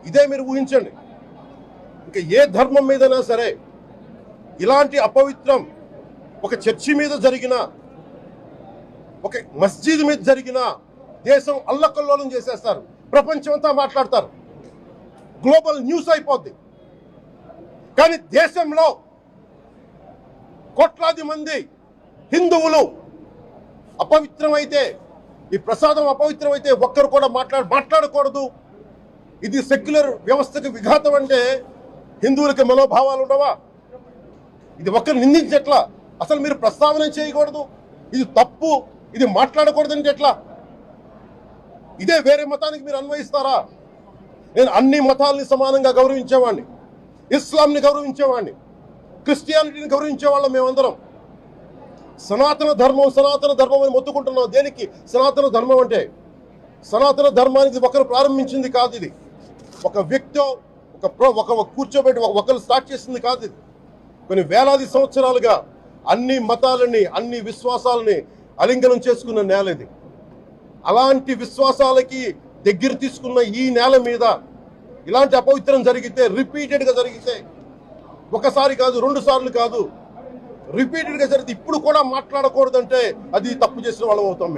ఇదే మీరు ఊహించండి. ఇంకా ఏ ధర్మం మీదైనా సరే ఇలాంటి అపవిత్రం ఒక చర్చి మీద జరిగిన, ఒక మస్జిద్ మీద జరిగిన దేశం అల్లకల్లోలం చేసేస్తారు, ప్రపంచం అంతా మాట్లాడతారు, గ్లోబల్ న్యూస్ అయిపోద్ది. కానీ దేశంలో కోట్లాది మంది హిందువులు అపవిత్రమైతే, ఈ ప్రసాదం అపవిత్రమైతే ఒక్కరు కూడా మాట్లాడకూడదు, ఇది సెక్యులర్ వ్యవస్థకు విఘాతం అంటే హిందువులకి మనోభావాలు ఉండవా? ఇది ఒక్కరు నిందించట్లా, అసలు మీరు ప్రస్తావన చేయకూడదు, ఇది తప్పు, ఇది మాట్లాడకూడదు అంటే ఎట్లా? ఇదే వేరే మతానికి మీరు అన్వయిస్తారా? నేను అన్ని మతాలని సమానంగా గౌరవించేవాడిని, ఇస్లాంని గౌరవించేవాడిని, క్రిస్టియానిటీని గౌరవించేవాళ్ళం. మేమందరం సనాతన ధర్మం అని మొత్తుకుంటున్నాం. దేనికి సనాతన ధర్మం అంటే? సనాతన ధర్మానికి ఒకరు ప్రారంభించింది కాదు, ఇది ఒక వ్యక్తి ఒక కూర్చోబెట్టి ఒకరు స్టార్ట్ చేసింది కాదు. ఇది కొన్ని వేలాది సంవత్సరాలుగా అన్ని మతాలని, అన్ని విశ్వాసాలని అలింగనం చేసుకున్న నేల ఇది. అలాంటి విశ్వాసాలకి దగ్గర తీసుకున్న ఈ నేల మీద ఇలాంటి అపవిత్రం జరిగితే, రిపీటెడ్గా జరిగితే, ఒకసారి కాదు, 2 సార్లు కాదు, రిపీటెడ్గా జరిగితే ఇప్పుడు కూడా మాట్లాడకూడదంటే అది తప్పు చేసిన వాళ్ళం అవుతాం.